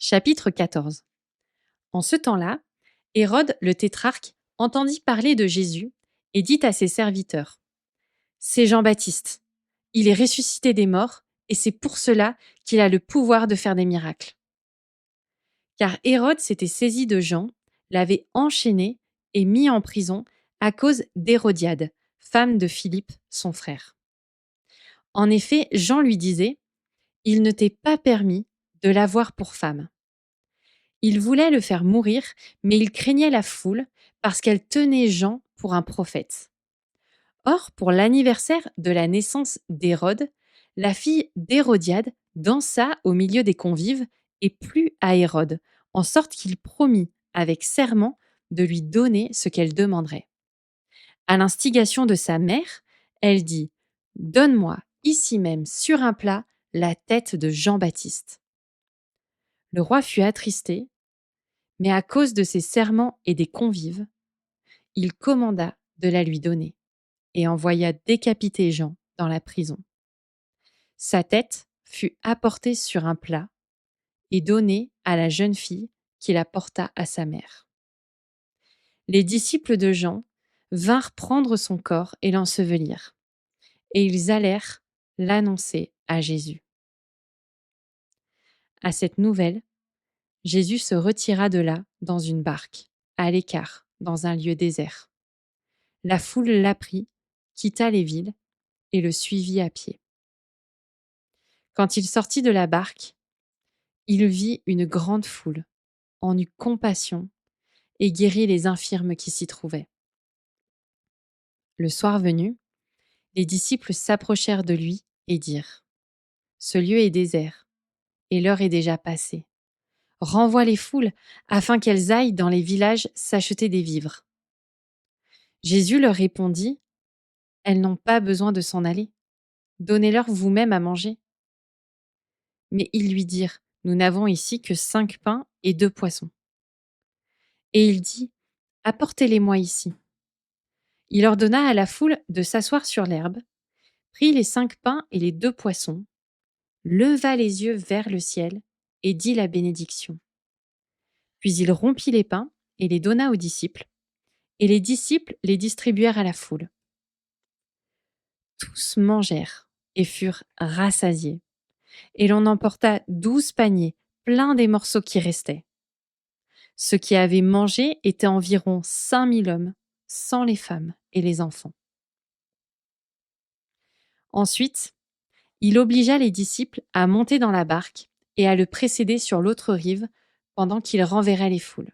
Chapitre 14. En ce temps-là, Hérode le tétrarque entendit parler de Jésus et dit à ses serviteurs: C'est Jean-Baptiste. Il est ressuscité des morts et c'est pour cela qu'il a le pouvoir de faire des miracles. Car Hérode s'était saisi de Jean, l'avait enchaîné et mis en prison à cause d'Hérodiade, femme de Philippe, son frère. En effet, Jean lui disait: Il ne t'est pas permis de l'avoir pour femme. Il voulait le faire mourir, mais il craignait la foule parce qu'elle tenait Jean pour un prophète. Or, pour l'anniversaire de la naissance d'Hérode, la fille d'Hérodiade dansa au milieu des convives et plut à Hérode, en sorte qu'il promit avec serment de lui donner ce qu'elle demanderait. À l'instigation de sa mère, elle dit: Donne-moi ici même sur un plat la tête de Jean-Baptiste. Le roi fut attristé, mais à cause de ses serments et des convives, il commanda de la lui donner et envoya décapiter Jean dans la prison. Sa tête fut apportée sur un plat et donnée à la jeune fille qui la porta à sa mère. Les disciples de Jean vinrent prendre son corps et l'ensevelir, et ils allèrent l'annoncer à Jésus. À cette nouvelle, Jésus se retira de là dans une barque, à l'écart, dans un lieu désert. La foule l'apprit, quitta les villes et le suivit à pied. Quand il sortit de la barque, il vit une grande foule, en eut compassion et guérit les infirmes qui s'y trouvaient. Le soir venu, les disciples s'approchèrent de lui et dirent: Ce lieu est désert, et l'heure est déjà passée. Renvoie les foules afin qu'elles aillent dans les villages s'acheter des vivres. Jésus leur répondit: Elles n'ont pas besoin de s'en aller. Donnez-leur vous-même à manger. Mais ils lui dirent: Nous n'avons ici que 5 pains et 2 poissons. Et il dit: Apportez-les-moi ici. Il ordonna à la foule de s'asseoir sur l'herbe, prit les 5 pains et les 2 poissons, leva les yeux vers le ciel et dit la bénédiction. Puis il rompit les pains et les donna aux disciples, et les disciples les distribuèrent à la foule. Tous mangèrent et furent rassasiés, et l'on emporta 12 paniers pleins des morceaux qui restaient. Ceux qui avaient mangé étaient environ 5000 hommes, sans les femmes et les enfants. Ensuite, il obligea les disciples à monter dans la barque et à le précéder sur l'autre rive pendant qu'il renverrait les foules.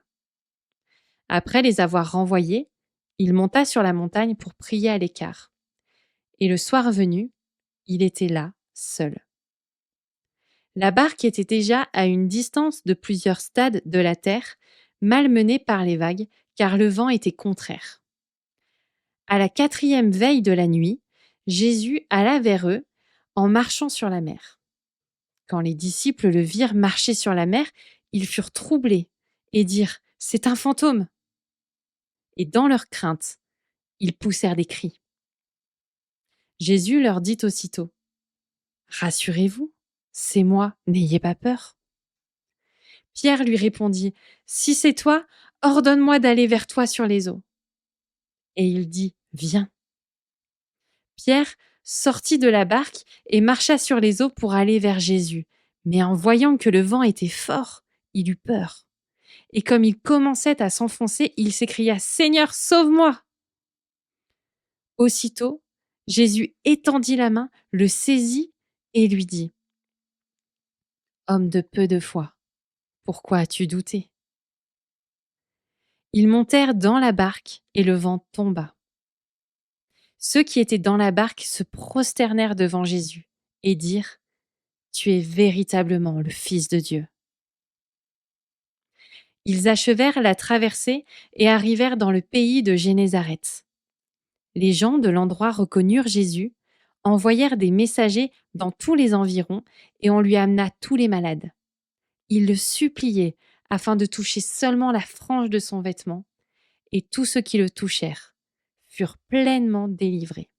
Après les avoir renvoyés, il monta sur la montagne pour prier à l'écart. Et le soir venu, il était là, seul. La barque était déjà à une distance de plusieurs stades de la terre, malmenée par les vagues, car le vent était contraire. À la 4e veille de la nuit, Jésus alla vers eux en marchant sur la mer. Quand les disciples le virent marcher sur la mer, ils furent troublés et dirent: C'est un fantôme. Et dans leur crainte, ils poussèrent des cris. Jésus leur dit aussitôt: Rassurez-vous, c'est moi, n'ayez pas peur. Pierre lui répondit: Si c'est toi, ordonne-moi d'aller vers toi sur les eaux. Et il dit: Viens. Pierre sortit de la barque et marcha sur les eaux pour aller vers Jésus. Mais en voyant que le vent était fort, il eut peur. Et comme il commençait à s'enfoncer, il s'écria: Seigneur, sauve-moi! Aussitôt, Jésus étendit la main, le saisit et lui dit: Homme de peu de foi, pourquoi as-tu douté? Ils montèrent dans la barque et le vent tomba. Ceux qui étaient dans la barque se prosternèrent devant Jésus et dirent: Tu es véritablement le Fils de Dieu. Ils achevèrent la traversée et arrivèrent dans le pays de Génézareth. Les gens de l'endroit reconnurent Jésus, envoyèrent des messagers dans tous les environs et on lui amena tous les malades. Ils le suppliaient afin de toucher seulement la frange de son vêtement, et tous ceux qui le touchèrent furent pleinement délivrés.